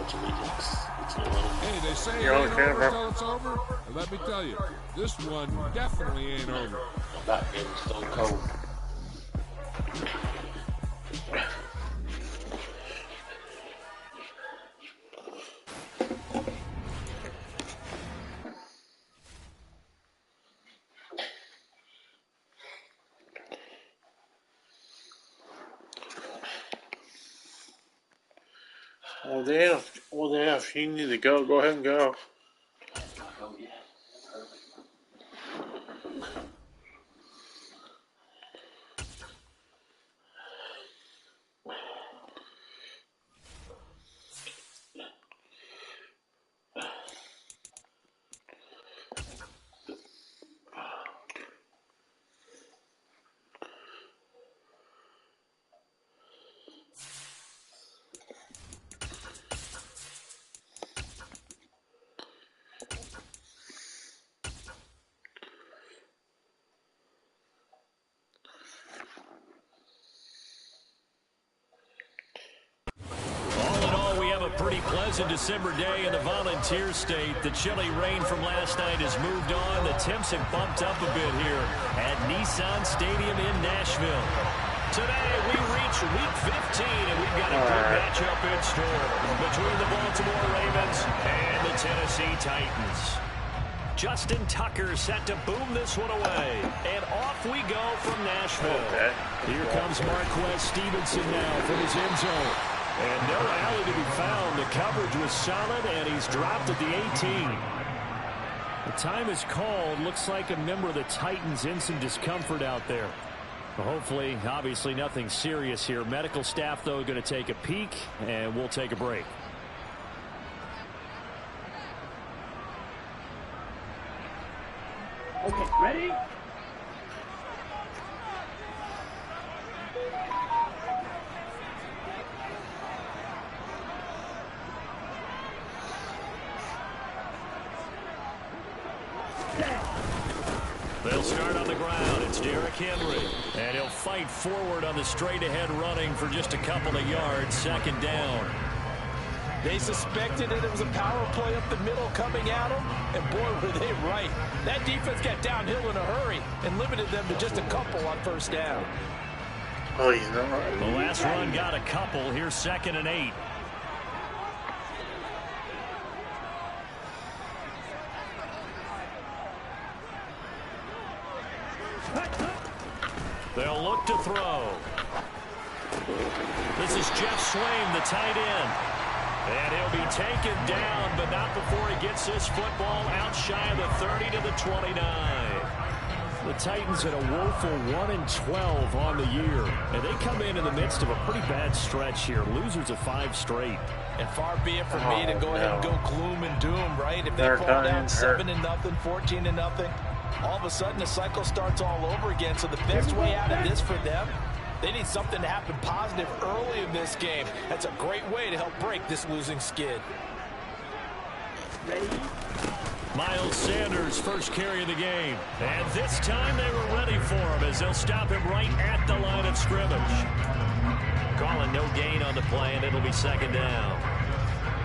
Pledge Allegiance. Hey, they say it ain't over until it's over. And let me tell you, this one definitely ain't over. I'm not getting stone cold. Well, damn, if you need to go ahead and go. Oh, yeah. Pretty pleasant December day in the Volunteer State. The chilly rain from last night has moved on. The temps have bumped up a bit here at Nissan Stadium in Nashville. Today we reach Week 15, and we've got a good matchup in store between the Baltimore Ravens and the Tennessee Titans. Justin Tucker set to boom this one away, and off we go from Nashville. Here comes Marquez Stevenson now from his end zone. And no alley to be found. The coverage was solid, and he's dropped at the 18. The time is called. Looks like a member of the Titans in some discomfort out there. Well, hopefully, obviously, nothing serious here. Medical staff, though, going to take a peek, and we'll take a break. Okay, ready? They'll start on the ground. It's Derrick Henry. And he'll fight forward on the straight-ahead running for just a couple of yards. Second down. They suspected that it was a power play up the middle coming at them, and boy, were they right. That defense got downhill in a hurry and limited them to just a couple on first down. Oh, he's not right. The last run got a couple. Here's 2nd and 8. They'll look to throw. This is Jeff Swaim, the tight end. And he'll be taken down, but not before he gets this football out shy of the 30 to the 29. The Titans had a woeful 1-12 on the year. And they come in the midst of a pretty bad stretch here. Losers of 5 straight. And far be it from me to go ahead and go gloom and doom, right? If they fall down 7-0, 14-0, all of a sudden the cycle starts all over again. So the best way out of this for them, they need something to happen positive early in this game. That's a great way to help break this losing skid. Ready? Miles Sanders, first carry of the game. And this time they were ready for him as they'll stop him right at the line of scrimmage. Calling no gain on the play, and it'll be 2nd down.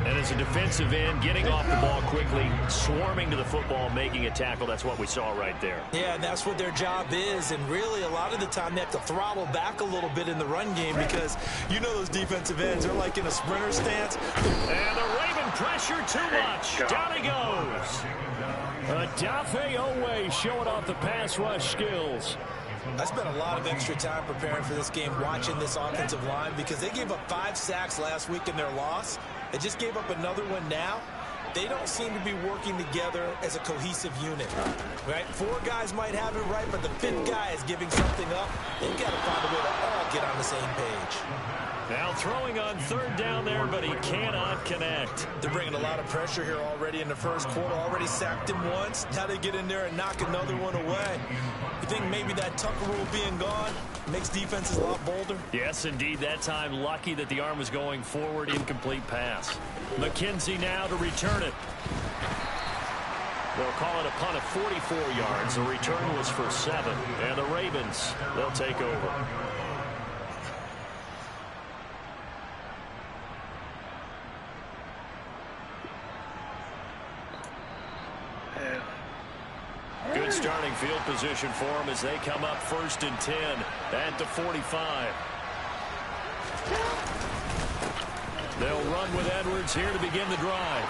And as a defensive end, getting off the ball quickly, swarming to the football, making a tackle. That's what we saw right there. Yeah, and that's what their job is. And really, a lot of the time, they have to throttle back a little bit in the run game because you know those defensive ends are like in a sprinter stance. And the Raven pressure too much. Down he goes. Odafe Oweh showing off the pass rush skills. I spent a lot of extra time preparing for this game, watching this offensive line, because they gave up 5 sacks last week in their loss. They just gave up another one now. They don't seem to be working together as a cohesive unit, right? 4 guys might have it right, but the 5th guy is giving something up. They've got to find a way to all get on the same page. Now throwing on 3rd down there, but he cannot connect. They're bringing a lot of pressure here already in the first quarter. Already sacked him once. Now they get in there and knock another one away. You think maybe that Tucker rule being gone makes defenses a lot bolder? Yes, indeed. That time lucky that the arm was going forward. Incomplete pass. McKenzie now to return it. They'll call it a punt of 44 yards. The return was for 7. And the Ravens, they'll take over. Good starting field position for them as they come up 1st and 10 at the 45. They'll run with Edwards here to begin the drive.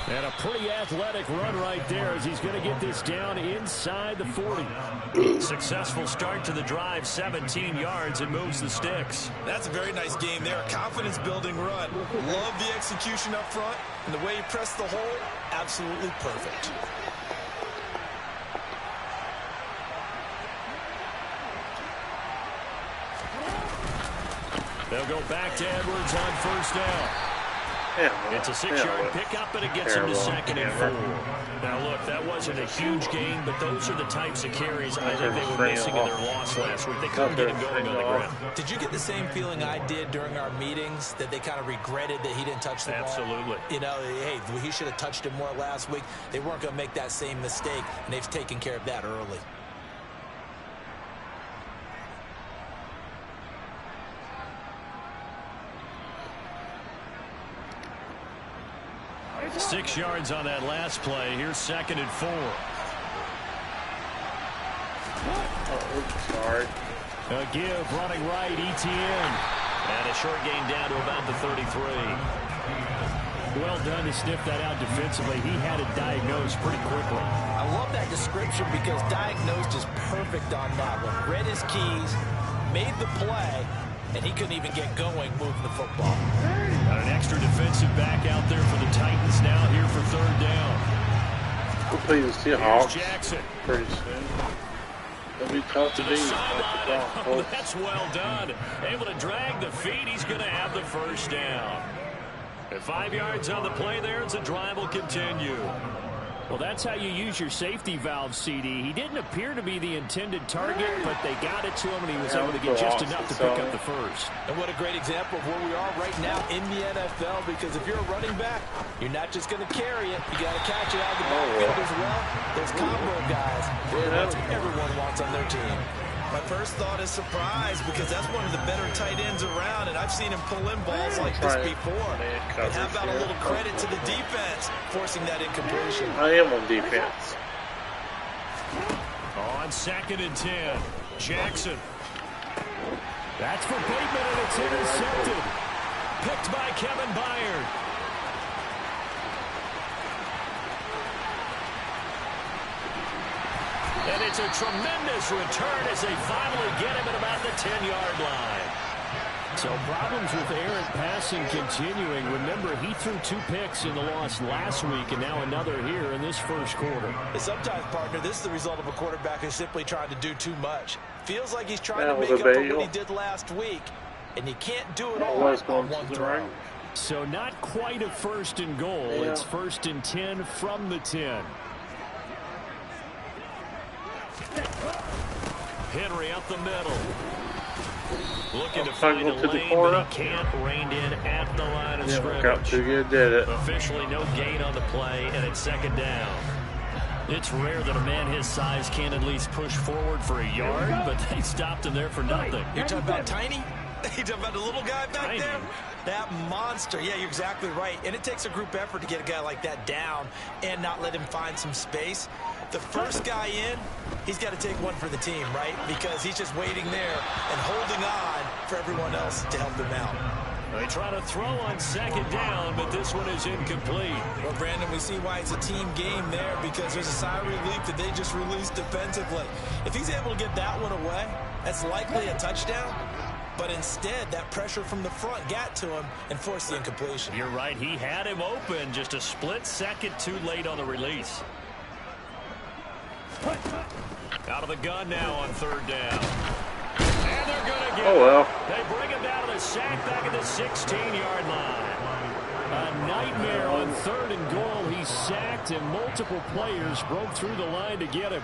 And a pretty athletic run right there as he's going to get this down inside the 40. Successful start to the drive, 17 yards, and moves the sticks. That's a very nice game there. A confidence-building run. Love the execution up front, and the way he pressed the hole, absolutely perfect. They'll go back to Edwards on 1st down. It's a 6-yard pickup, and it gets him to 2nd and 4. Now, look, that wasn't a huge gain, but those are the types of carries I think they were missing in their loss last week. They couldn't get him going on the ground. Did you get the same feeling I did during our meetings, that they kind of regretted that he didn't touch the ball? Absolutely. You know, hey, he should have touched it more last week. They weren't going to make that same mistake, and they've taken care of that early. Six yards on that last play. Here's 2nd and 4. Sorry. A give running right, Etienne. And a short gain down to about the 33. Well done to sniff that out defensively. He had it diagnosed pretty quickly. I love that description because diagnosed is perfect on that one. Read his keys, made the play, and he couldn't even get going moving the football. Got an extra defensive back out there for the Titans now here for 3rd down. We'll play the Seahawks Jackson pretty soon. It'll be tough to beat. Oh, that's well done. Able to drag the feet. He's going to have the 1st down. At 5 yards on the play there, as the drive will continue. Well, that's how you use your safety valve, CD. He didn't appear to be the intended target, but they got it to him, and he was able to get just enough to pick up the 1st. And what a great example of where we are right now in the NFL, because if you're a running back, you're not just going to carry it. You got to catch it out of the backfield as well. Those combo guys, that's what everyone wants on their team. My first thought is surprise, because that's one of the better tight ends around, and I've seen him pull in balls like this before. And how about a little credit to the defense forcing that incompletion? I am on defense. On 2nd and 10, Jackson. That's for Bateman, and it's intercepted. Picked by Kevin Byard. And it's a tremendous return as they finally get him at about the 10-yard line. So problems with errant passing continuing. Remember, he threw 2 picks in the loss last week, and now another here in this 1st quarter. And sometimes, partner, this is the result of a quarterback who's simply trying to do too much. Feels like he's trying to make up for what he did last week, and you can't do it all on one throw. So not quite a 1st and goal. It's 1st and 10 from the 10. Henry up the middle. Looking to find a lane, but he can't rein in at the line of scrimmage. Got too good, did it. Officially no gain on the play, and it's 2nd down. It's rare that a man his size can at least push forward for a yard, but they stopped him there for nothing. You're talking about Tiny? You're talking about the little guy back there? That monster. Yeah, you're exactly right. And it takes a group effort to get a guy like that down and not let him find some space. The first guy in, he's got to take one for the team, right? Because he's just waiting there and holding on for everyone else to help him out. They try to throw on 2nd down, but this one is incomplete. Well, Brandon, we see why it's a team game there, because there's a sigh of relief that they just released defensively. If he's able to get that one away, that's likely a touchdown. But instead, that pressure from the front got to him and forced the incompletion. You're right. He had him open, just a split second too late on the release. Out of the gun now on 3rd down. And they're going to get it. They bring him down to the sack back at the 16-yard line. A nightmare on 3rd and goal. He's sacked, and multiple players broke through the line to get him.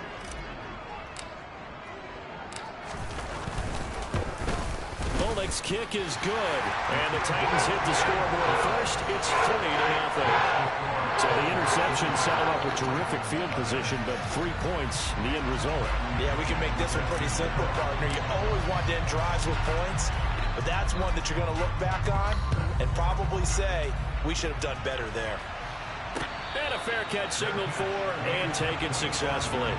Bolnick's kick is good, and the Titans hit the scoreboard first. It's 30-0. So the interception set him up with terrific field position, but 3 points, the end result. Yeah, we can make this one pretty simple, partner. You always want to end drives with points, but that's one that you're going to look back on and probably say, we should have done better there. And a fair catch signaled for and taken successfully.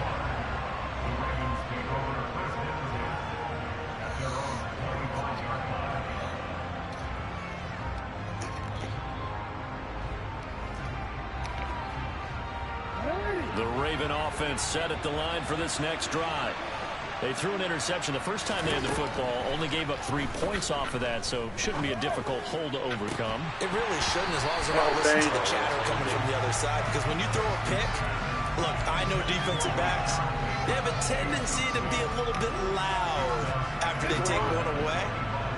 The Raven offense set at the line for this next drive. They threw an interception the first time they had the football, only gave up 3 points off of that, so shouldn't be a difficult hole to overcome. It really shouldn't, as long as they're not listening to the chatter coming from the other side, because when you throw a pick, look, I know defensive backs, they have a tendency to be a little bit loud after they take one away,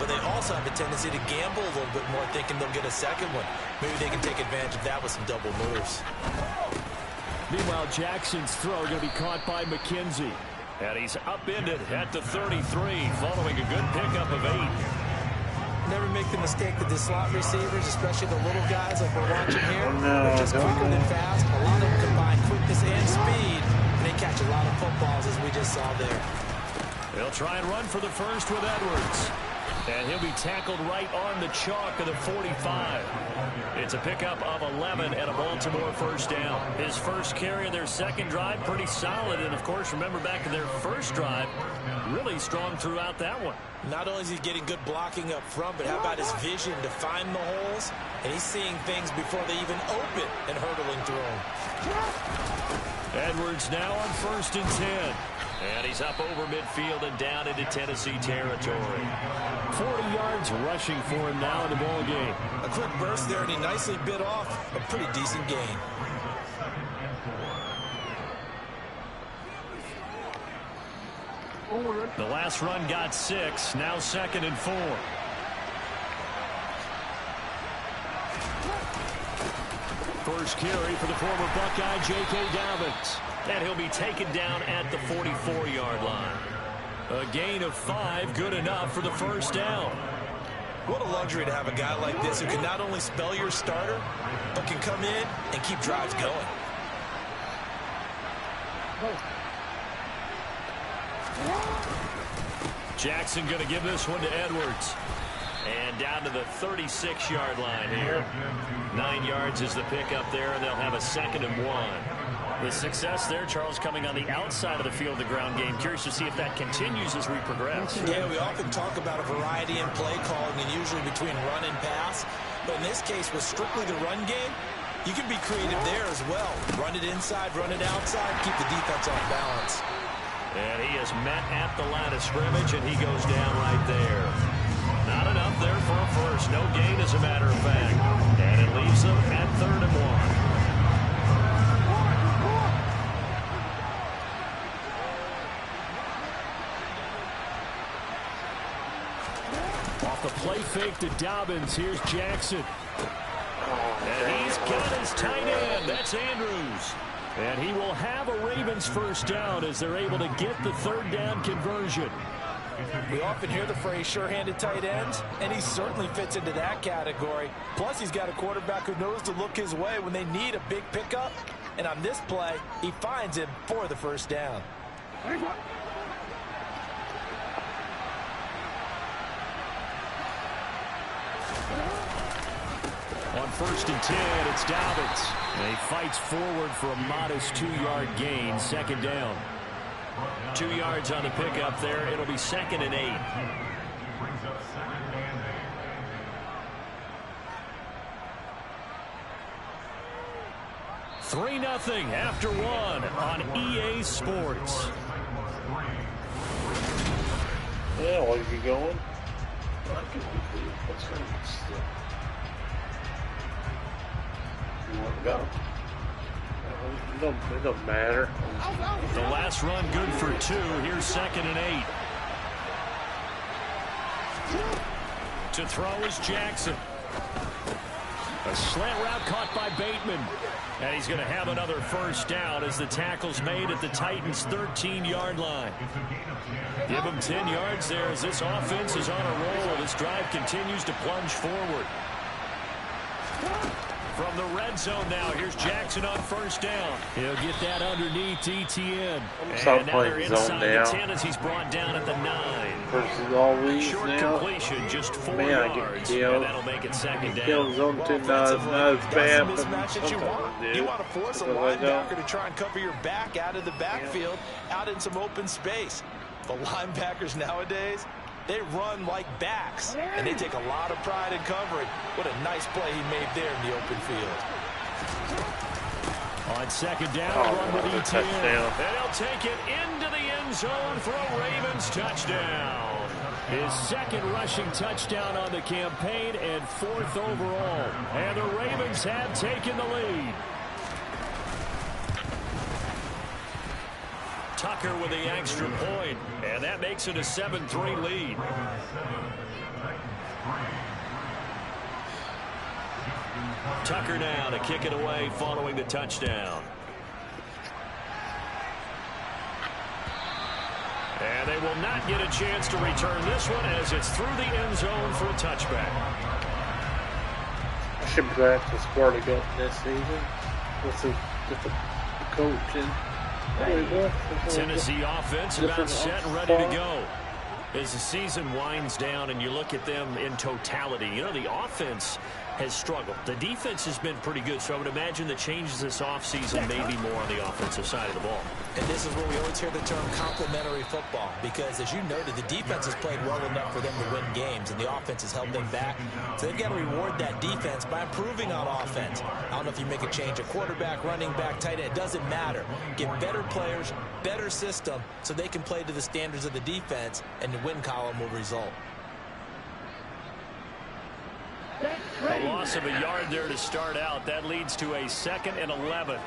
but they also have a tendency to gamble a little bit more, thinking they'll get a second one. Maybe they can take advantage of that with some double moves. Meanwhile, Jackson's throw going to be caught by McKenzie. And he's upended at the 33, following a good pickup of 8. Never make the mistake that the slot receivers, especially the little guys like we're watching here, are just quicker than fast. A lot of them combine quickness and speed, and they catch a lot of footballs, as we just saw there. They'll try and run for the first with Edwards. And he'll be tackled right on the chalk of the 45. It's a pickup of 11 and a Baltimore first down. His first carry of their second drive, pretty solid. And, of course, remember back to their first drive, really strong throughout that one. Not only is he getting good blocking up front, but how about his vision to find the holes? And he's seeing things before they even open and hurdling through them. Edwards now on 1st and 10. And he's up over midfield and down into Tennessee territory. 40 yards rushing for him now in the ball game. A quick burst there, and he nicely bit off a pretty decent gain. The last run got 6. Now 2nd and 4. First carry for the former Buckeye, J.K. Dobbins. And he'll be taken down at the 44-yard line. A gain of 5, good enough for the first down. What a luxury to have a guy like this who can not only spell your starter, but can come in and keep drives going. Jackson going to give this one to Edwards. And down to the 36-yard line here. 9 yards is the pickup there, and they'll have a 2nd and 1. The success there, Charles, coming on the outside of the field, the ground game. Curious to see if that continues as we progress. Yeah, we often talk about a variety in play calling, and usually between run and pass. But in this case, with strictly the run game, you can be creative there as well. Run it inside, run it outside, keep the defense off balance. And he is met at the line of scrimmage, and he goes down right there. Not enough there for a first. No gain, as a matter of fact. And it leaves them at 3rd and 1. Off the play fake to Dobbins. Here's Jackson. And he's got his tight end. That's Andrews. And he will have a Ravens first down as they're able to get the 3rd down conversion. We often hear the phrase sure-handed tight ends, and he certainly fits into that category. Plus, he's got a quarterback who knows to look his way when they need a big pickup. And on this play, he finds him for the first down. On 1st and 10, it's Dobbins. And he fights forward for a modest 2-yard gain, 2nd down. 2 yards on the pickup there. It'll be 2nd and 8. Three 0 after 1 on EA Sports. Yeah, where you going? You want to go? It don't matter. The last run good for 2. Here's 2nd and 8. To throw is Jackson. A slant route caught by Bateman. And he's going to have another first down as the tackle's made at the Titans' 13-yard line. Give him 10 yards there as this offense is on a roll. This drive continues to plunge forward. From the red zone now, here's Jackson on first down. He'll get that underneath Etienne. And now they're inside the 10 as he's brought down at the 9. Versus all these Short now. completion, just 4 Man, yards. I get And that'll make it second down. kills on to not spam. You want to force a linebacker to try and cover your back out of the backfield, out in some open space. The linebackers nowadays, they run like backs, and they take a lot of pride in covering. What a nice play he made there in the open field. On second down, run with Etienne. And he'll take it into the end zone for a Ravens touchdown. His second rushing touchdown on the campaign and 4th overall. And the Ravens have taken the lead. Tucker with the extra point, and that makes it a 7-3 lead. Tucker now to kick it away following the touchdown. And they will not get a chance to return this one as it's through the end zone for a touchback. I should be glad to score to go this season. With the coach and Tennessee offense about set and ready to go. As the season winds down and you look at them in totality, you know, the offense has struggled. The defense has been pretty good, so I would imagine the changes this offseason may be more on the offensive side of the ball. And this is where we always hear the term complementary football, because as you noted, the defense has played well enough for them to win games, and the offense has held them back. So they've got to reward that defense by improving on offense. I don't know if you make a change at quarterback, running back, tight end. It doesn't matter. Get better players, better system, so they can play to the standards of the defense, and the win column will result. A loss of a yard there to start out. That leads to a 2nd and 11.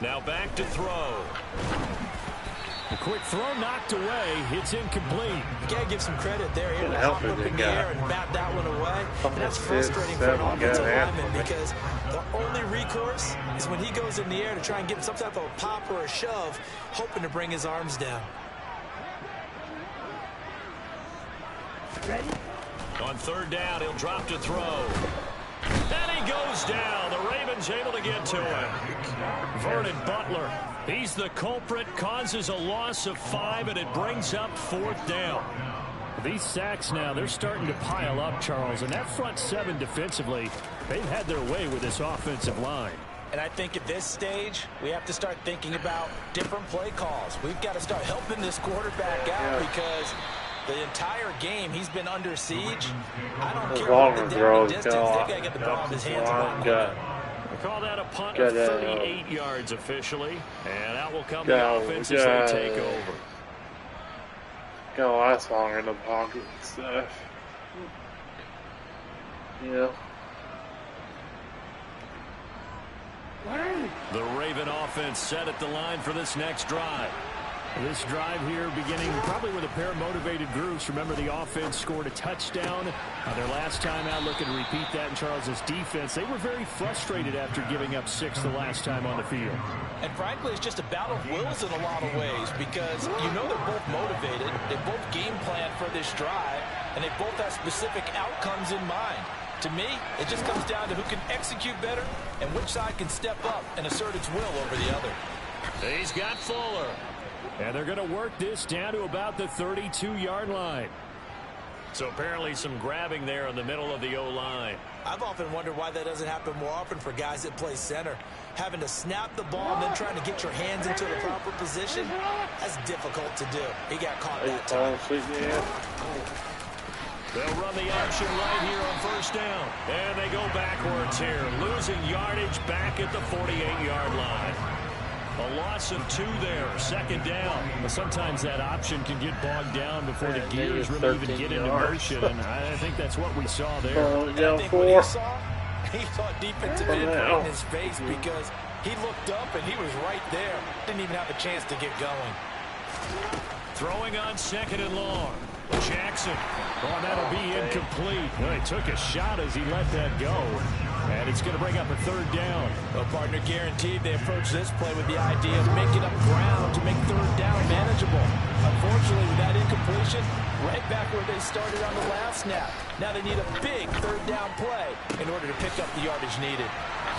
Now back to throw. A quick throw knocked away. It's incomplete. You got to give some credit there. He hop up in the air and bat that one away. And that's frustrating for an offensive lineman because the only recourse is when he goes in the air to try and give some type of a pop or a shove, hoping to bring his arms down. Ready? On 3rd down, he'll drop to throw. And he goes down. The Ravens able to get to him. Vernon Butler. He's the culprit, causes a loss of 5, and it brings up 4th down. These sacks now, they're starting to pile up, Charles, and that front 7 defensively, they've had their way with this offensive line. And I think at this stage, we have to start thinking about different play calls. We've got to start helping this quarterback out because the entire game he's been under siege. I don't care what the down distance, they've got to get the ball in his hands. We call that a punt of 38 yards officially, and out will come the offense as they take over. Gonna last longer in the pocket and stuff. Yeah. The Raven offense set at the line for this next drive. This drive here beginning probably with a pair of motivated groups. Remember, the offense scored a touchdown their last time out. Looking to repeat that in Charles's defense. They were very frustrated after giving up 6 the last time on the field. And frankly, it's just a battle of wills in a lot of ways because you know they're both motivated. They both game plan for this drive, and they both have specific outcomes in mind. To me, it just comes down to who can execute better and which side can step up and assert its will over the other. He's got Fuller. And they're going to work this down to about the 32-yard line. So apparently some grabbing there in the middle of the O-line. I've often wondered why that doesn't happen more often for guys that play center. Having to snap the ball and then trying to get your hands into the proper position, that's difficult to do. He got caught that time. They'll run the option right here on 1st down. And they go backwards here, losing yardage back at the 48-yard line. A loss of 2 there, 2nd down. But sometimes that option can get bogged down before the gears really even get into motion, and I think that's what we saw there. I think what he saw defensive end right in his face because he looked up and he was right there. Didn't even have a chance to get going. Throwing on 2nd and long. Jackson. Oh, that'll be incomplete. Well, he took a shot as he let that go. And it's going to bring up a 3rd down. Well, partner, guaranteed they approach this play with the idea of making up ground to make 3rd down manageable. A unfortunately, with that incompletion, right back where they started on the last snap. Now they need a big third down play in order to pick up the yardage needed.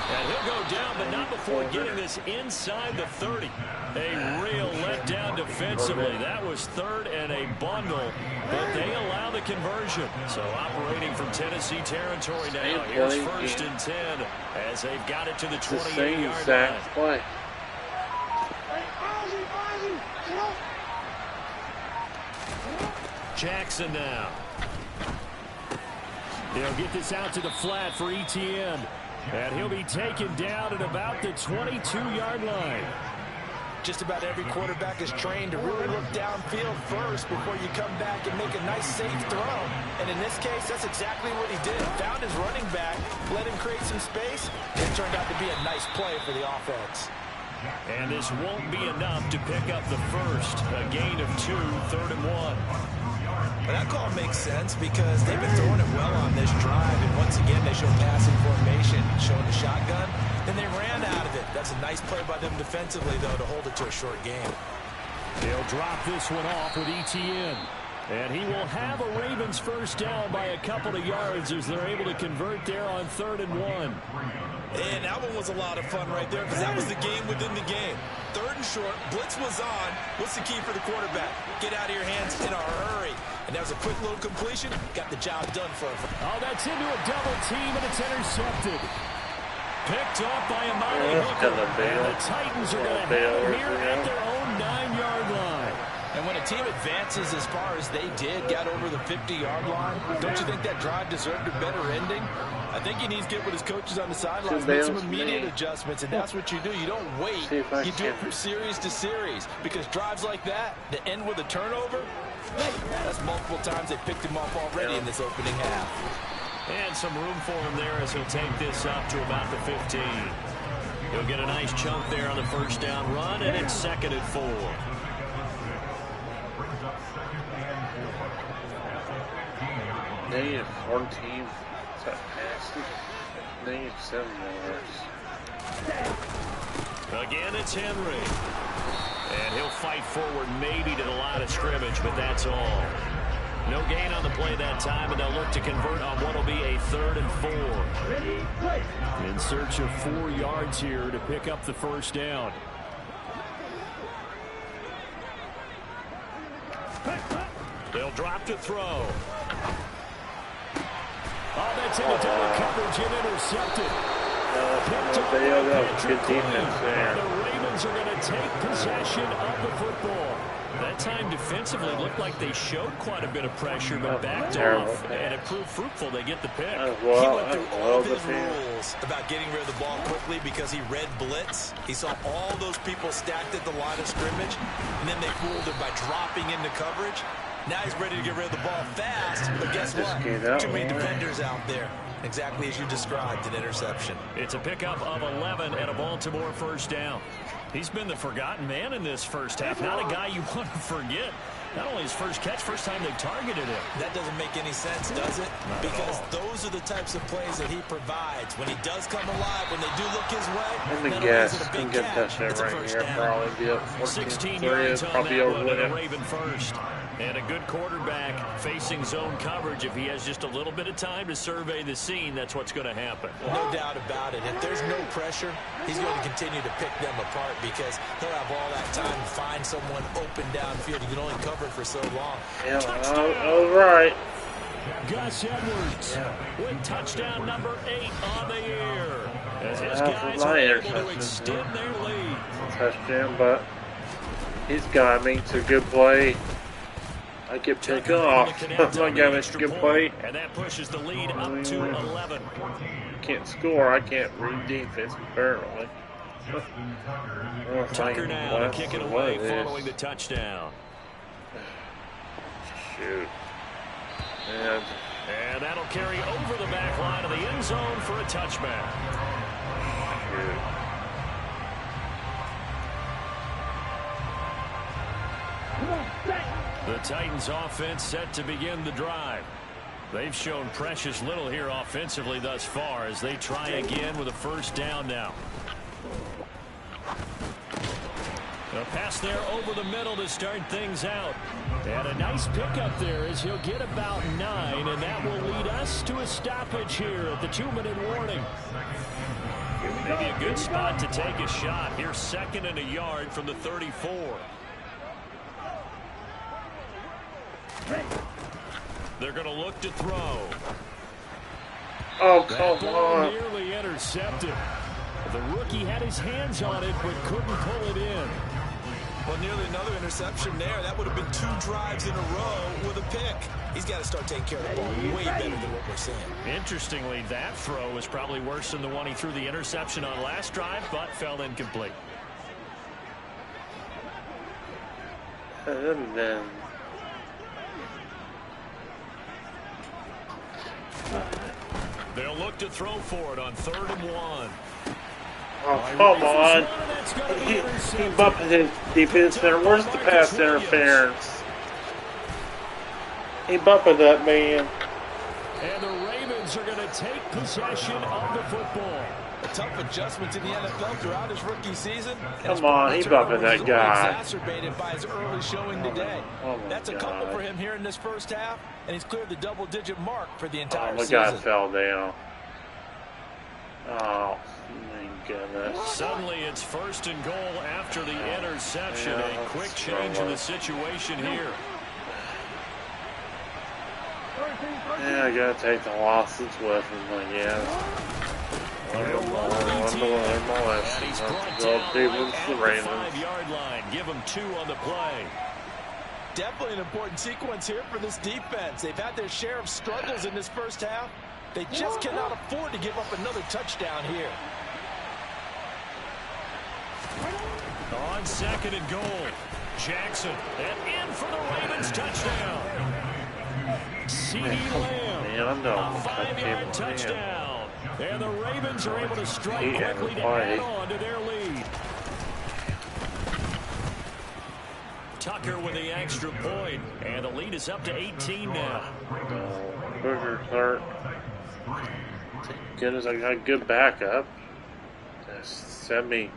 And he'll go down, but not before getting this inside the 30. A real letdown defensively. That was third and a bundle, but they allow the conversion. So operating from Tennessee territory now. Here's 1st and 10 as they've got it to the 28-yard line. Play. Jackson now. He'll get this out to the flat for Etienne. And he'll be taken down at about the 22-yard line. Just about every quarterback is trained to really look downfield first before you come back and make a nice, safe throw. And in this case, that's exactly what he did. Found his running back, let him create some space, and it turned out to be a nice play for the offense. And this won't be enough to pick up the first. A gain of 2, 3rd and 1. But that call makes sense because they've been throwing it well on this drive. And once again, they show passing formation, showing the shotgun. Then they ran out of it. That's a nice play by them defensively, though, to hold it to a short game. He'll drop this one off with Etienne. And he will have a Ravens first down by a couple of yards as they're able to convert there on 3rd and 1. And that one was a lot of fun right there because that was the game within the game. 3rd and short, blitz was on. What's the key for the quarterback? Get out of your hands in a hurry. And that was a quick little completion. Got the job done for him. Oh, that's into a double team, and it's intercepted. Picked off by Amani Hooker. And the Titans are going to have him here at their own 9-yard line. And when a team advances as far as they did, got over the 50-yard line, don't you think that drive deserved a better ending? I think he needs to get with his coaches on the sidelines, make some immediate adjustments, and that's what you do. You don't wait. You do it from series to series because drives like that, that end with a turnover, that's multiple times they picked him off already in this opening half. And some room for him there as he'll take this up to about the 15. He'll get a nice chunk there on the first down run, and it's 2nd and 4. Negative 14. Is that passing? Negative 7 yards. Again, it's Henry. And he'll fight forward maybe to the line of scrimmage, but that's all. No gain on the play that time, and they'll look to convert on what will be a 3rd and 4. In search of 4 yards here to pick up the first down. They'll drop to throw. Oh, that's into double coverage and intercepted. Good defense there. The Ravens are going to take possession of the football. That time defensively looked like they showed quite a bit of pressure, but backed off, and it proved fruitful. They get the pick. He went through all of his rules about getting rid of the ball quickly because he read blitz. He saw all those people stacked at the line of scrimmage, and then they fooled him by dropping into coverage. Now he's ready to get rid of the ball fast, but guess what? Too many defenders out there. Exactly as you described, an interception. It's a pickup of 11 and a Baltimore first down. He's been the forgotten man in this first half. Not a guy you want to forget. Not only his first catch, first time they've targeted him. That doesn't make any sense, does it? Because those are the types of plays that he provides. When he does come alive, when they do look his way, I'm going to guess a big touchdown right here. Probably be up 16 yards on that one, and a Raven first. And a good quarterback facing zone coverage. If he has just a little bit of time to survey the scene, that's what's going to happen. No doubt about it. If there's no pressure, he's going to continue to pick them apart because he'll have all that time to find someone open downfield. He can only cover for so long. Yeah, all right. Gus Edwards with touchdown number 8 on the year. As his guys are able to extend their lead. Touchdown, but he's got me. It's a good play. I get picked off. I got a good play. And that pushes the lead up to 11. Can't score. I can't read defense, apparently. Tucker now to kick it away following the touchdown. Shoot. And that'll carry over the back line of the end zone for a touchback. Shoot. The Titans offense set to begin the drive. They've shown precious little here offensively thus far as they try again with a first down now. The pass there over the middle to start things out. And a nice pickup there as he'll get about 9, and that will lead us to a stoppage here at the 2-minute warning. Maybe a good spot to take a shot. Here's 2nd and a yard from the 34. They're going to look to throw. Oh, come on. Nearly intercepted. The rookie had his hands on it but couldn't pull it in. Well, nearly another interception there. That would have been 2 drives in a row with a pick. He's got to start taking care of the ball way better than what we're seeing. Interestingly, that throw was probably worse than the one he threw the interception on last drive, but fell incomplete. And then... They'll look to throw for it on 3rd and 1. Oh, come on. He bumped his defense center. Where's the pass interference? He bumped that man. And the Ravens are going to take possession of the football. A tough adjustment to the NFL throughout his rookie season. Come on, he bumped that guy. Exacerbated by his early showing today. Oh That's a couple for him here in this first half, and he's cleared the double-digit mark for the entire the season. guy fell down. Oh, my goodness. Suddenly it's 1st and goal after the interception. A quick change in the situation here. Yeah, I gotta take the losses with him, I guess. Learn my lessons. Let's go deep into the Ravens. 5-yard line. Give him 2 on the play. Definitely an important sequence here for this defense. They've had their share of struggles in this first half. They just cannot afford to give up another touchdown here. On 2nd and goal, Jackson, and in for the Ravens touchdown. CeeDee Lamb, Man, I'm done. a 5-yard touchdown. And the Ravens are able to strike quickly to add on to their lead. Tucker with the extra point, and the lead is up to 18 now. Booger's hurt. Thank goodness I got good backup. Semi-man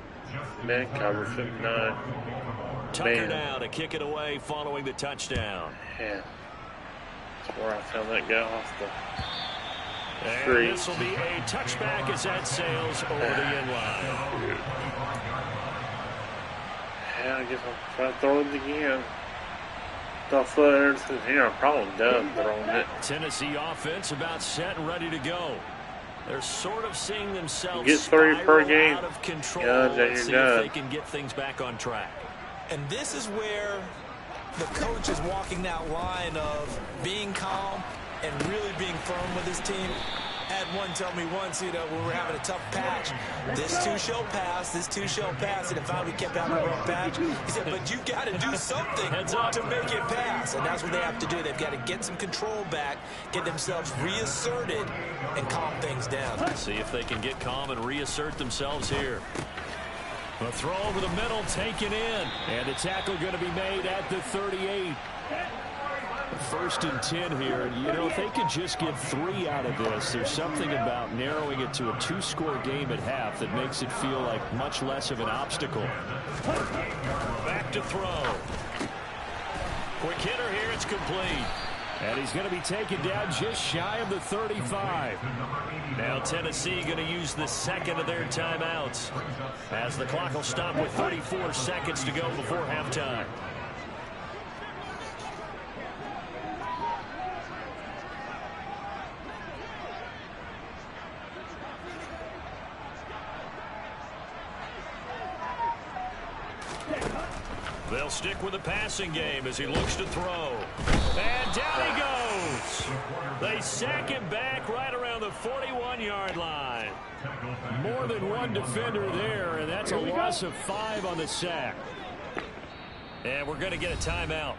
cover 59. Tucker now to kick it away following the touchdown. Yeah. That's where I found that guy off the and street. This will be a touchback as that sails over the inline. Yeah, I guess I'll try to throw it again. Stuff there's here. I'm probably done throwing it. Tennessee offense about set and ready to go. They're sort of seeing themselves get 3 per game. out of control. Yeah, then Let's see you're done. if they can get things back on track. And this is where the coach is walking that line of being calm and really being firm with his team. Had one tell me once, when we're having a tough patch, this too shall pass, this too shall pass. And if we kept having a rough patch, he said, but you got to do something to make it pass. And that's what they have to do. They've got to get some control back, get themselves reasserted, and calm things down. See if they can get calm and reassert themselves here. A throw over the middle taken in. And the tackle going to be made at the 38. 1st and 10 here. If they could just get 3 out of this, there's something about narrowing it to a 2-score game at half that makes it feel like much less of an obstacle. Back to throw. Quick hitter here. It's complete. And he's going to be taken down just shy of the 35. Now Tennessee going to use the 2nd of their timeouts as the clock will stop with 34 seconds to go before halftime. They'll stick with the passing game as he looks to throw. And down he goes. They sack him back right around the 41-yard line. More than one defender there, and that's a loss of 5 on the sack. And we're going to get a timeout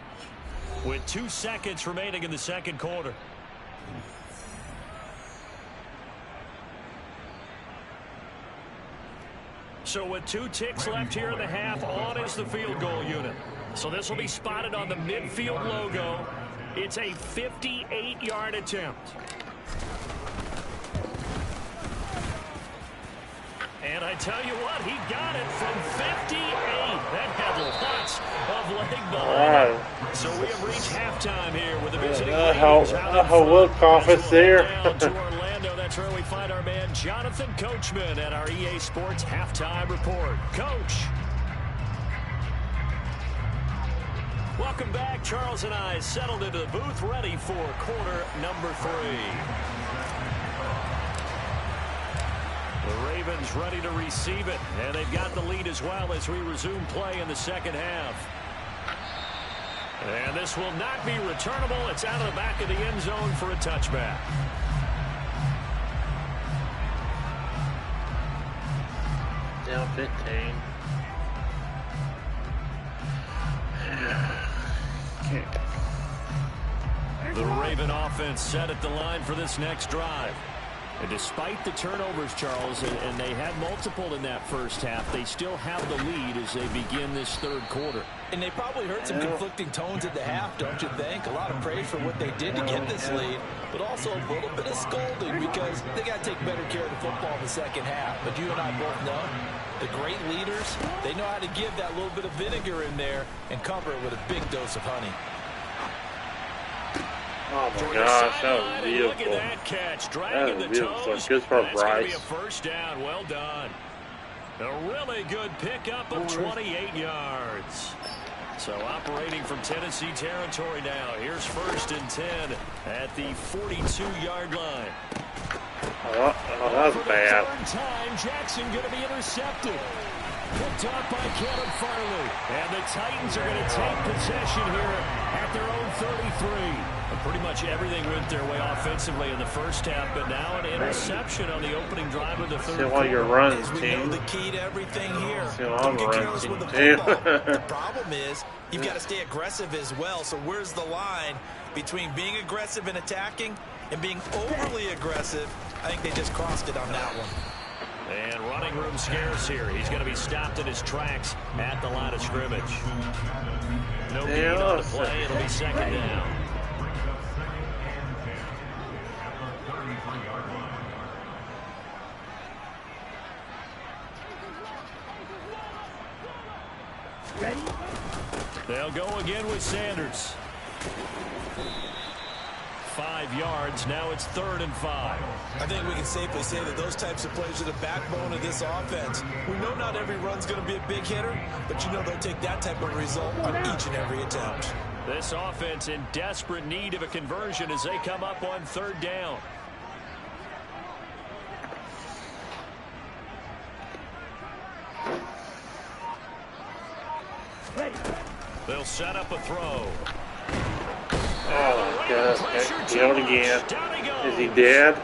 with 2 seconds remaining in the second quarter. So with 2 ticks left here in the half, on is the field goal unit. So this will be spotted on the midfield logo. It's a 58-yard attempt. And I tell you what, he got it from 58. That had lots of leg behind it. So we have reached halftime here with the visiting Raiders. Wilcoff is there. Down to Orlando. That's where we find our man Jonathan Coachman at our EA Sports halftime report. Coach. Welcome back. Charles and I settled into the booth, ready for quarter number 3. The Ravens ready to receive it, and they've got the lead as well as we resume play in the second half. And this will not be returnable. It's out of the back of the end zone for a touchback. Down 15. The Raven offense set at the line for this next drive. And despite the turnovers, Charles, and they had multiple in that first half, they still have the lead as they begin this third quarter. And they probably heard some conflicting tones at the half, don't you think? A lot of praise for what they did to get this lead, but also a little bit of scolding because they got to take better care of the football in the second half. But you and I both know the great leaders, they know how to give that little bit of vinegar in there and cover it with a big dose of honey. Oh my gosh, that was beautiful. Look at that catch, That dragging was the beautiful. toes. Good for That's going to be Bryce. a first down. Well done. A really good pickup of 28 yards. So operating from Tennessee territory now. Here's 1st and 10 at the 42-yard line. Oh, that was bad. Third time, Jackson going to be intercepted. Picked off by Caleb Farley. And the Titans are going to take possession here at their own 33. Pretty much everything went their way offensively in the first half, but now an interception on the opening drive of the third quarter. See why you're running, As we know the key to everything here. See why Don't I'm get running, careless with the too. football. The problem is you've got to stay aggressive as well. So where's the line between being aggressive and attacking and being overly aggressive? I think they just crossed it on that one. And running room scarce here. He's going to be stopped in his tracks at the line of scrimmage. No gain on the play. It'll be second down. They'll go again with Sanders. 5 yards. Now it's 3rd and 5. I think we can safely say that those types of plays are the backbone of this offense. We know not every run's going to be a big hitter, but you know they'll take that type of result on each and every attempt. This offense in desperate need of a conversion as they come up on 3rd down. They'll set up a throw. Oh my gosh, get out again. Is he dead?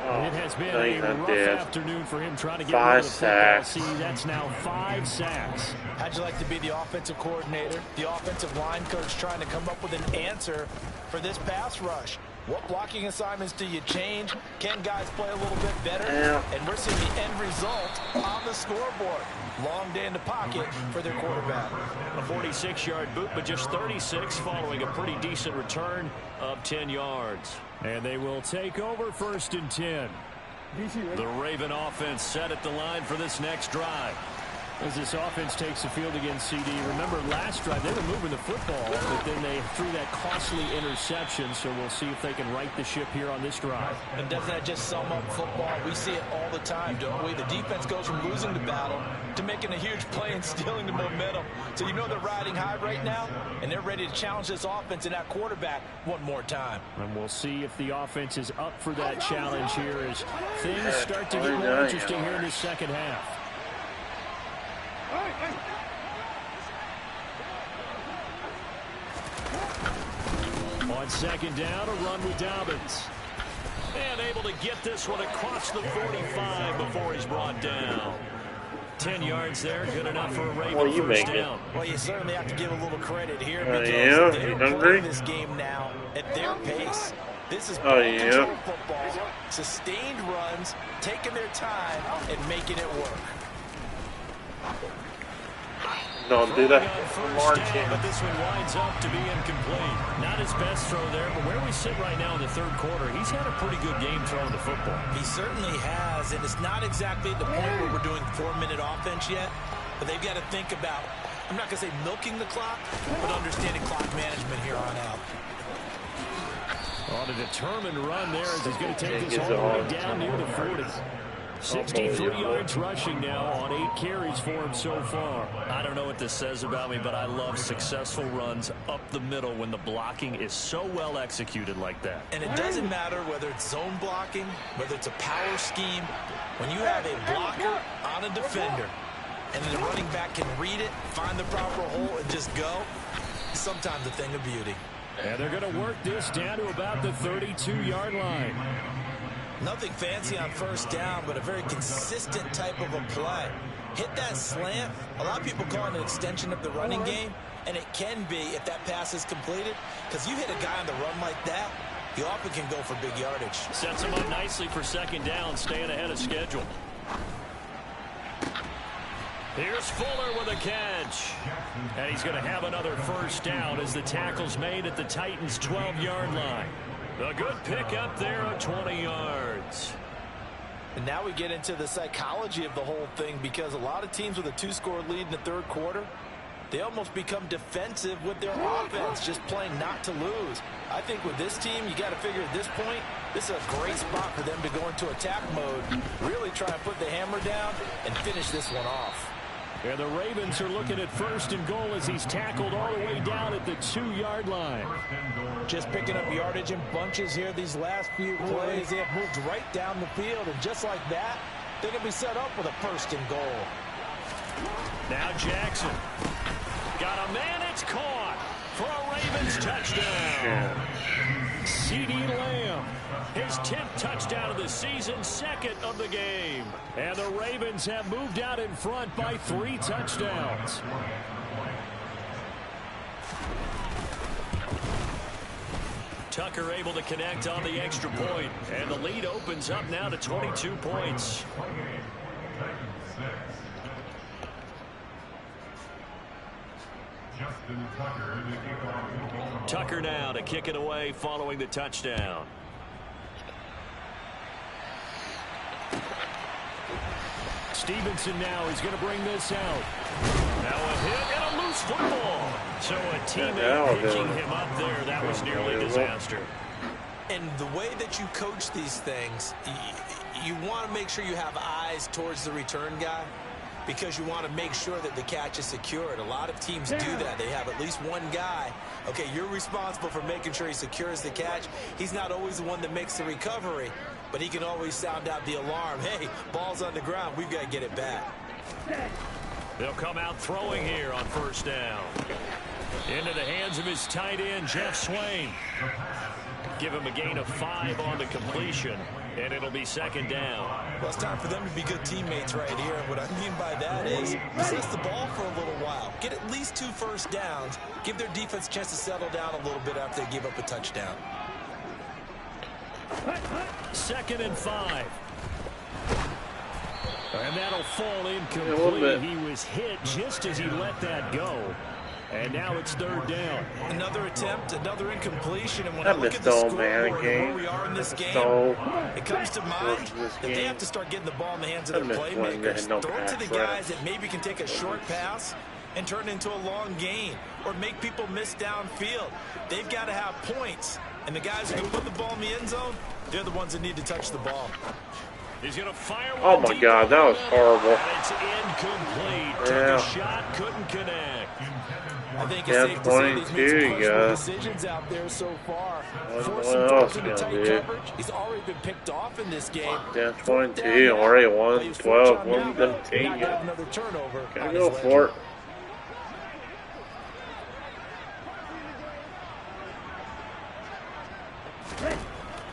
Oh, It has been no, he's a not rough dead. afternoon for him trying to get 5 rid of the football. sacks. See, that's now 5 sacks. How'd you like to be the offensive coordinator, the offensive line coach trying to come up with an answer for this pass rush? What blocking assignments do you change? Can guys play a little bit better? Yeah. And we're seeing the end result on the scoreboard. Long day in the pocket for their quarterback. A 46-yard boot, but just 36 following a pretty decent return of 10 yards. And they will take over 1st and 10. The Raven offense set at the line for this next drive. As this offense takes the field against CD, remember last drive they were moving the football, but then they threw that costly interception, so we'll see if they can right the ship here on this drive. And doesn't that just sum up football? We see it all the time, don't we? The defense goes from losing the battle to making a huge play and stealing the momentum. So you know they're riding high right now, and they're ready to challenge this offense and that quarterback one more time. And we'll see if the offense is up for that challenge here as things start to get more interesting here in the second half. On 2nd down, a run with Dobbins. And able to get this one across the 45 before he's brought down. 10 yards there, good enough for a Raven first down. Well, you certainly have to give a little credit here because yeah? they're playing this game now at their pace. This is ball control football, sustained runs, taking their time and making it work. No, do that. First down, but this one winds up to be incomplete. Not his best throw there, but where we sit right now in the third quarter, he's had a pretty good game throwing the football. He certainly has, and it's not exactly at the point where we're doing 4-minute offense yet, but they've got to think about, I'm not going to say milking the clock, but understanding clock management here on out. On a determined run there as he's going to take this all the way down near the 40. 63 yards rushing now on 8 carries for him so far. I don't know what this says about me, but I love successful runs up the middle when the blocking is so well executed like that. And it doesn't matter whether it's zone blocking, whether it's a power scheme. When you have a blocker on a defender, and then the running back can read it, find the proper hole, and just go, it's sometimes a thing of beauty. And they're going to work this down to about the 32-yard line. Nothing fancy on first down, but a very consistent type of a play. Hit that slant. A lot of people call it an extension of the running game, and it can be if that pass is completed, because you hit a guy on the run like that, you often can go for big yardage. Sets him up nicely for second down, staying ahead of schedule. Here's Fuller with a catch. And he's going to have another first down as the tackle's made at the Titans' 12-yard line. A good pick up there of 20 yards. And now we get into the psychology of the whole thing, because a lot of teams with a 2-score lead in the third quarter, they almost become defensive with their offense, just playing not to lose. I think with this team, you got to figure at this point, this is a great spot for them to go into attack mode, really try and put the hammer down and finish this one off. And the Ravens are looking at first and goal as he's tackled all the way down at the 2-yard line. Just picking up yardage in bunches here these last few plays. They have moved right down the field, and just like that, they're going to be set up with a first and goal. Now Jackson. Got a man, it's caught for a Ravens touchdown. CeeDee Lamb, his 10th touchdown of the season, 2nd of the game. And the Ravens have moved out in front by 3 touchdowns. Tucker able to connect on the extra point, and the lead opens up now to 22 points. Tucker now to kick it away following the touchdown. Stevenson now is going to bring this out. Now a hit and a loose football. So a teammate picking him up there. That was nearly a disaster. And the way that you coach these things, you want to make sure you have eyes towards the return guy, because you want to make sure that the catch is secured. A lot of teams do that. They have at least one guy. Okay, you're responsible for making sure he secures the catch. He's not always the one that makes the recovery, but he can always sound out the alarm. Hey, ball's on the ground. We've got to get it back. They'll come out throwing here on first down. Into the hands of his tight end, Jeff Swain. Give him a gain of 5 on the completion, and it'll be second down. Well, it's time for them to be good teammates right here. And what I mean by that is possess the ball for a little while. Get at least 2 first downs. Give their defense a chance to settle down a little bit after they give up a touchdown. 2nd and 5. And that'll fall incomplete. He was hit just as he let that go. And now it's 3rd down. Another attempt, another incompletion. And when I look at the scoreboard and where we are in this game, it comes to mind that they have to start getting the ball in the hands of their playmakers. Throw it to the guys that maybe can take a short pass and turn it into a long gain, or make people miss downfield. They've got to have points. And the guys who can put the ball in the end zone, they're the ones that need to touch the ball. He's going to fire one. Oh my God, that was horrible. It's incomplete. Took a shot, couldn't connect. I think it's safe to say he's made some questionable decisions out there so far. Forced some throws into tight coverage. He's already been picked off in this game. Yeah, 22, already won 12, won 17. Another turnover. Gotta go for it.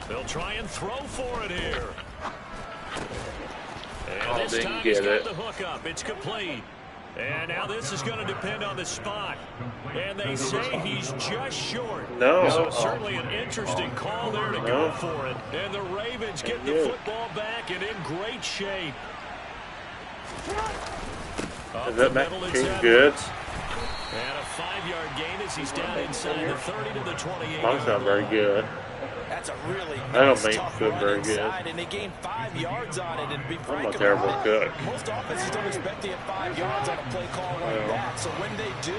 They'll try and throw for it here. And Oh, this didn't time get he's got it. the hook up. It's complete. And now this is going to depend on the spot. And they say he's just short. No. So certainly an interesting call there to go for it. And the Ravens get the football back and in great shape. Is that Mac King good? 5-yard gain as he's down inside the 30 to the 28. That's not very good. That's a really I don't nice, make tough food run very inside, good. and they gained 5 yards on it. And to be I'm frank a terrible about it, cook. most offenses don't expect to get 5 yards on a play call like that. So when they do,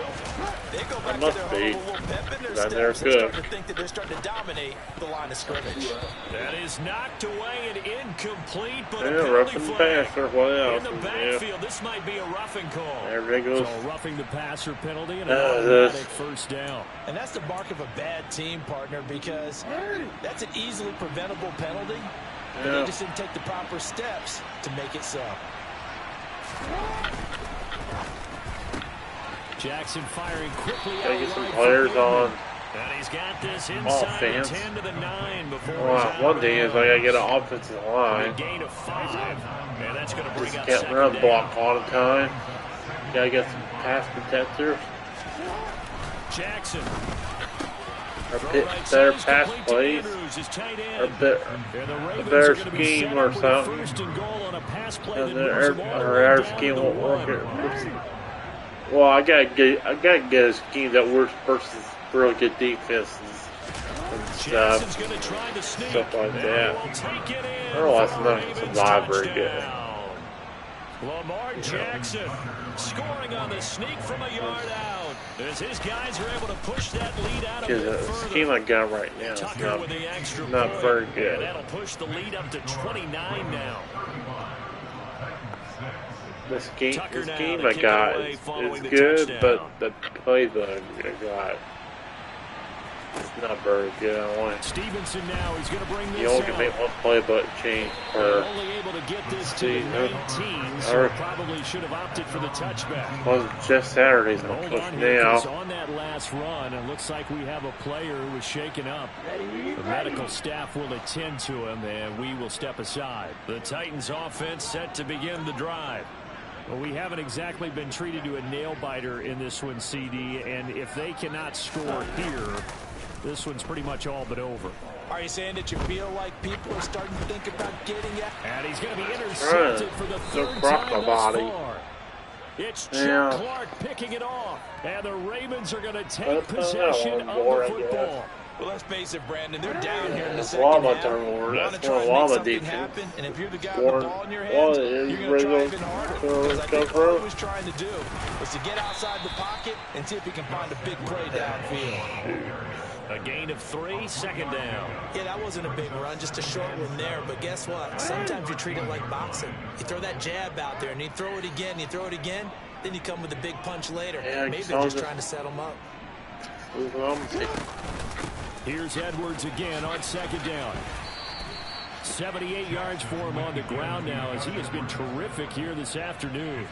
they go back to must their be. little pep in their Then they're steps and start good. to think that they're starting to dominate the line of scrimmage. That is knocked away and incomplete, but Yeah, a penalty roughing the flag. passer. What else? In the Yeah. backfield, this might be a roughing call. There they go. So roughing the passer penalty and an this. automatic first down. And that's the mark of a bad team, partner, because that's an easily preventable penalty. But they just didn't take the proper steps to make it so. Jackson firing quickly Gotta out get some right players for on And he's got this inside the offense. 10 to the 9 before One thing is I gotta get an offensive a line. gain of 5. And that's going to bring up Can't second run down. block all the time. Gotta get some pass protectors. Jackson. Or Throw pit right better sides, pass complete to plays. Andrews, his tight Or end. a And the better Ravens are gonna be scheme set or up with a something. first and goal on a pass play And that moves them all the way our down scheme to won't the work. one. Well, I gotta get a scheme that works versus really good defenses and Jackson's stuff. going to try the sneak. Stuff like And that. will take it in Otherwise, for I'm a not Ravens survive very good. touchdown. Lamar Jackson scoring on the sneak from a yard out as his guys are able to push that lead out a Because bit the further. scheme I got right now is Tucker with the extra not point. very good. And that'll push the lead up to 29 now. The scheme Tucker now to I kick it got away is following the good, touchdown. but the playbook I got is not very good. I want Stevenson now, he's going to bring this you only can out. make one playbook change They're per. only able to get this to the season. 19, so Or- probably should have opted for the touchback. Well, just Saturday's my Hold push on here, now. 'cause on that last run, it looks like we have a player who was shaken up. The medical staff will attend to him, and we will step aside. The Titans offense set to begin the drive. Well, we haven't exactly been treated to a nail-biter in this one, CD, and if they cannot score here, this one's pretty much all but over. Are you saying that you feel like people are starting to think about getting at? And he's going to be intercepted for the third crock time my thus body. far. It's Yeah. Chuck Clark picking it off, and the Ravens are going to take That's possession of more, the I football. guess. Well, let's face it, Brandon. They're down here in the That's second Llama half. turnover. You That's want to try more and make Llama something defense. happen, and if you're the guy Or- with the ball in your well, hands, it is you're going to try regular even harder. to Because I come think all from. he was trying to do was to get outside the pocket and see if he can find a big play downfield. A gain of 3, second down. Yeah, that wasn't a big run, just a short one there. But guess what? Sometimes you treat it like boxing. You throw that jab out there, and you throw it again, you throw it again, then you come with a big punch later. Yeah, Maybe it's they're all just just- trying to set them up. Here's Edwards again on second down. 78 yards for him on the ground now as he has been terrific here this afternoon.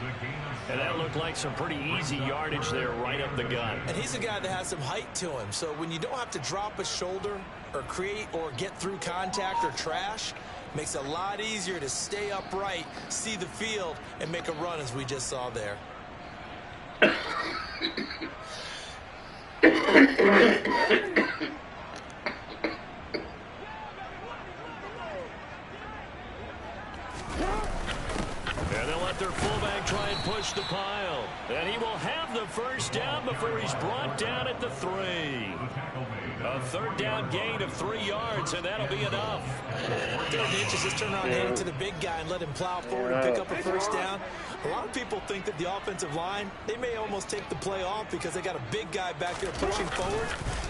And that looked like some pretty easy yardage there right up the gut. And he's a guy that has some height to him. So when you don't have to drop a shoulder or create or get through contact or trash, makes it a lot easier to stay upright, see the field, and make a run as we just saw there. And they'll let their fullback try and push the pile. And he will have the first down before he's brought down at the 3. A third down gain of 3 yards, and that'll be enough. Third and inches, just turn around and hand it to the big guy and let him plow forward and pick up a first down. A lot of people think that the offensive line, they may almost take the play off because they got a big guy back there pushing forward.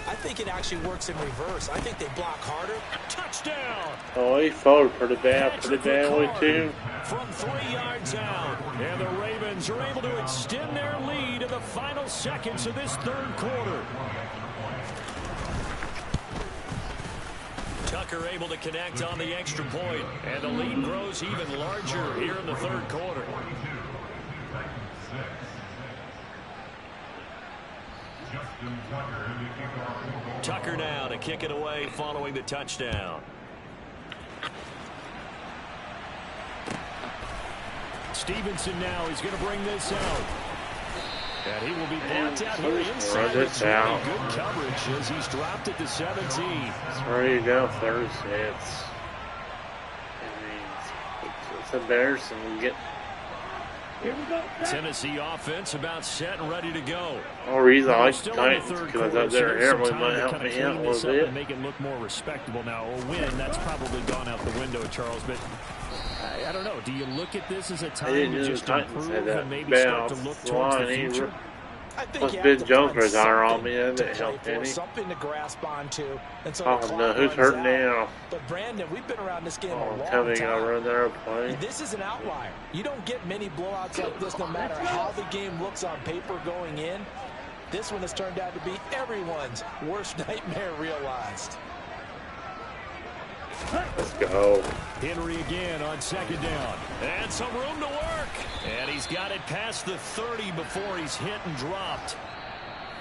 I think it actually works in reverse. I think they block harder. Touchdown! Oh, he followed pretty bad Patrick with too. from 3 yards out. And the Ravens are able to extend their lead in the final seconds of this third quarter. Tucker able to connect on the extra point, and the lead grows even larger here in the third quarter. Tucker now to kick it away following the touchdown. Stevenson now is going to bring this out. And he will be brought out here inside the 20. Good coverage as he's dropped it to 17. It's already down Thursday. It's embarrassing. We get Tennessee offense about set and ready to go. The only reason I like the Still in the Titans third because quarter, that their so hair there's was some might time to help kind of me out a clean this little up bit. and make it look more respectable. Now, a win, that's probably gone out the window, Charles, but I don't know. Do you look at this as a time to just improve and maybe start to look towards the future? I think Plus you have Ben to Jones find retire on something me, that to didn't play help for, any. something to grasp onto. And so Oh the no, clock who's runs hurt out. now? But Brandon, we've been around this game a Oh, long tell me I time. run there and play. This is an outlier. You don't get many blowouts like this no matter how the game looks on paper going in. This one has turned out to be everyone's worst nightmare realized. Let's go. Henry again on second down. And some room to work. And he's got it past the 30 before he's hit and dropped.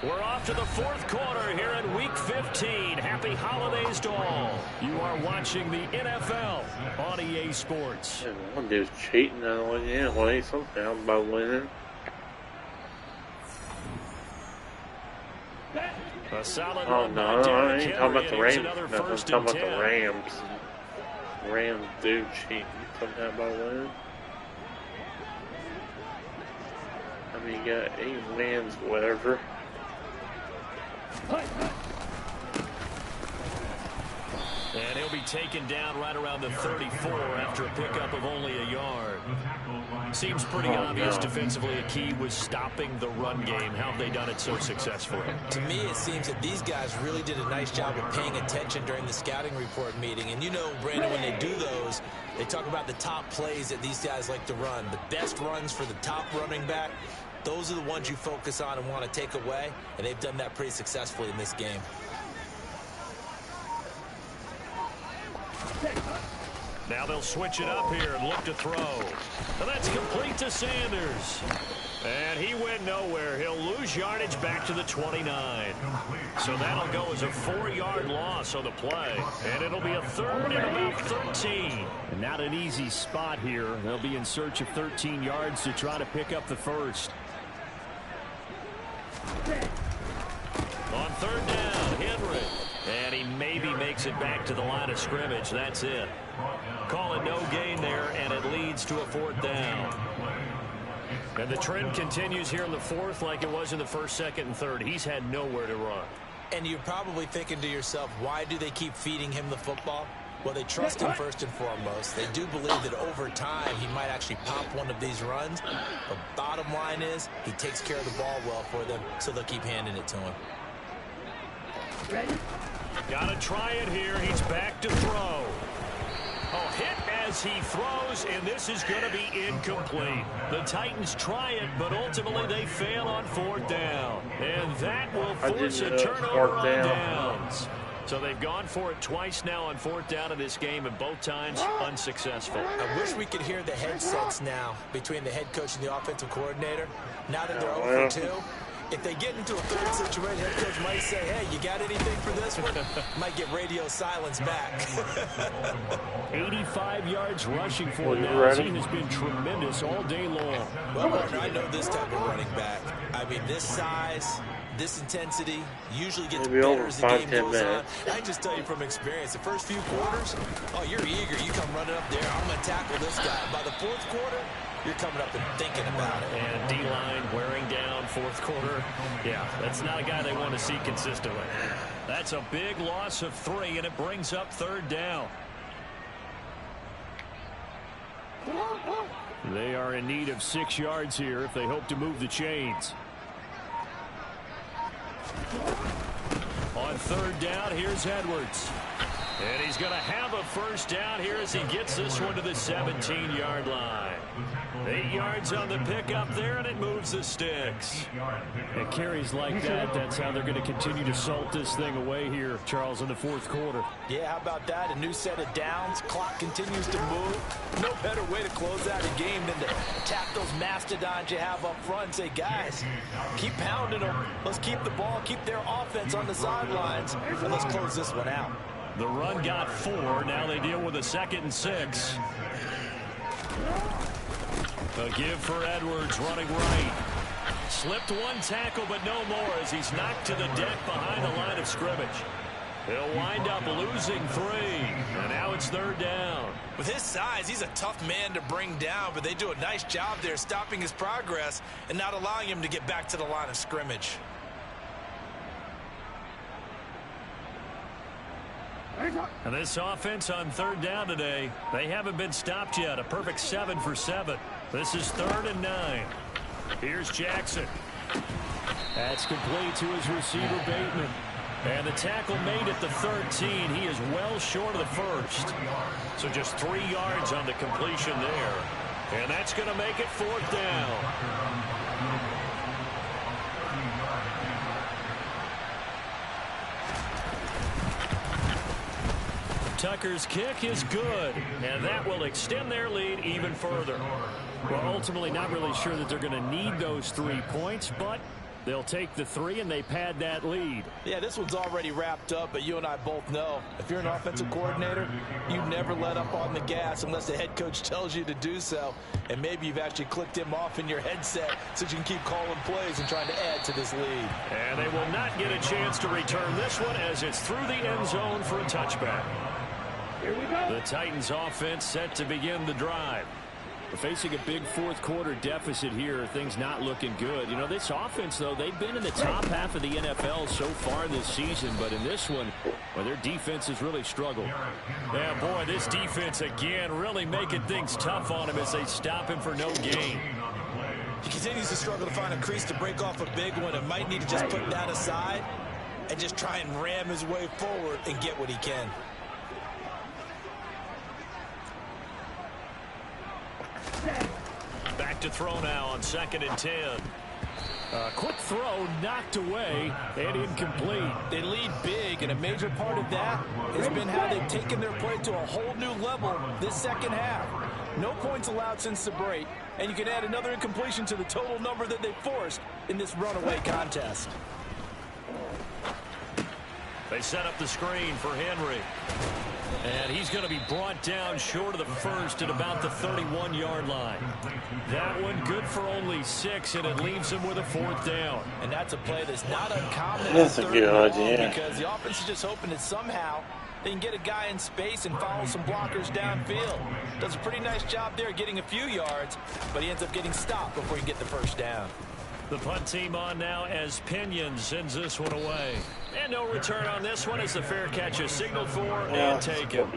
We're off to the fourth quarter here in Week 15. Happy holidays to all. You are watching the NFL on EA Sports. Man, one dude's cheating that one anyway, somehow by winning. A solid Oh run no, by I Derrick ain't talking about the Henry, and here's Rams. another No, I'm first talking and about the 10. Rams. Rams do cheat somehow by winning. I mean, you got 8 wins, whatever. And he'll be taken down right around the 34 after a pickup of only a yard. Seems pretty obvious defensively a key was stopping the run game. How have they done it so successfully? To me, it seems that these guys really did a nice job of paying attention during the scouting report meeting. And you know, Brandon, when they do those, they talk about the top plays that these guys like to run. The best runs for the top running back, those are the ones you focus on and want to take away. And they've done that pretty successfully in this game. Now they'll switch it up here and look to throw. And that's complete to Sanders. And he went nowhere. He'll lose yardage back to the 29. So that'll go as a 4-yard loss on the play. And it'll be a third and about 13. And not an easy spot here. They'll be in search of 13 yards to try to pick up the first. On third down, Henry. And he maybe makes it back to the line of scrimmage. That's it. Call it no gain there, and it leads to a 4th down. And the trend continues here in the 4th like it was in the 1st, 2nd, and 3rd. He's had nowhere to run. And you're probably thinking to yourself, why do they keep feeding him the football? Well, they trust him first and foremost. They do believe that over time he might actually pop one of these runs. But bottom line is he takes care of the ball well for them, so they'll keep handing it to him. Gotta try it here. He's back to throw. Oh, hit as he throws, and this is going to be incomplete. The Titans try it, but ultimately they fail on 4th down. And that will force a turnover on downs. So they've gone for it twice now on 4th down in this game, and both times unsuccessful. I wish we could hear the headsets now between the head coach and the offensive coordinator. Now that they're 0 for 2. If they get into a third situation, head coach might say, hey, you got anything for this one? Might get radio silence back. 85 yards rushing for him now. His team has been tremendous all day long. Well, Martin, I know this type of running back. I mean, this size, this intensity usually gets better as the game goes on. I can just tell you from experience, the first few quarters, oh, you're eager. You come running up there, I'm going to tackle this guy. By the 4th quarter, you're coming up and thinking about it. And D-line wearing down 4th quarter. Yeah, that's not a guy they want to see consistently. That's a big loss of 3, and it brings up 3rd down. They are in need of 6 yards here if they hope to move the chains. On 3rd down, here's Edwards. And he's going to have a first down here as he gets this one to the 17-yard line. 8 yards on the pickup there, and it moves the sticks. And carries like that, that's how they're going to continue to salt this thing away here, Charles, in the 4th quarter. Yeah, how about that? A new set of downs. Clock continues to move. No better way to close out a game than to tap those mastodons you have up front and say, guys, keep pounding them. Let's keep the ball, keep their offense on the sidelines, and let's close this one out. The run got 4. Now they deal with a 2nd and 6. A give for Edwards running right. Slipped one tackle, but no more as he's knocked to the deck behind the line of scrimmage. He'll wind up losing 3. And now it's 3rd down. With his size, he's a tough man to bring down, but they do a nice job there stopping his progress and not allowing him to get back to the line of scrimmage. And this offense on 3rd down today, they haven't been stopped yet. A perfect 7 for 7. This is 3rd and 9. Here's Jackson. That's complete to his receiver, Bateman. And the tackle made at the 13. He is well short of the first. So just 3 yards on the completion there. And that's going to make it 4th down. Tucker's kick is good, and that will extend their lead even further. Well, ultimately not really sure that they're going to need those 3 points, but they'll take the 3 and they pad that lead. Yeah, this one's already wrapped up, but you and I both know if you're an offensive coordinator, you never let up on the gas unless the head coach tells you to do so. And maybe you've actually clicked him off in your headset so you can keep calling plays and trying to add to this lead. And they will not get a chance to return this one as it's through the end zone for a touchback. Here we go. The Titans offense set to begin the drive. We're facing a big 4th quarter deficit here. Things not looking good. You know, this offense, though, they've been in the top half of the NFL so far this season. But in this one, well, their defense has really struggled. Yeah, boy, this defense, again, really making things tough on him as they stop him for no gain. He continues to struggle to find a crease to break off a big one and might need to just put that aside and just try and ram his way forward and get what he can. Back to throw now on 2nd and 10. Quick throw knocked away and incomplete. They lead big, and a major part of that has been how they've taken their play to a whole new level this second half. No points allowed since the break, and you can add another incompletion to the total number that they forced in this runaway contest. They set up the screen for Henry. And he's going to be brought down short of the first at about the 31-yard line. That one good for only 6, and it leaves him with a 4th down. And that's a play that's not uncommon. That's a good idea. Because the offense is just hoping that somehow they can get a guy in space and follow some blockers downfield. Does a pretty nice job there getting a few yards, but he ends up getting stopped before he can get the first down. The punt team on now as Pinion sends this one away. And no return on this one as the fair catch is signaled for and taken.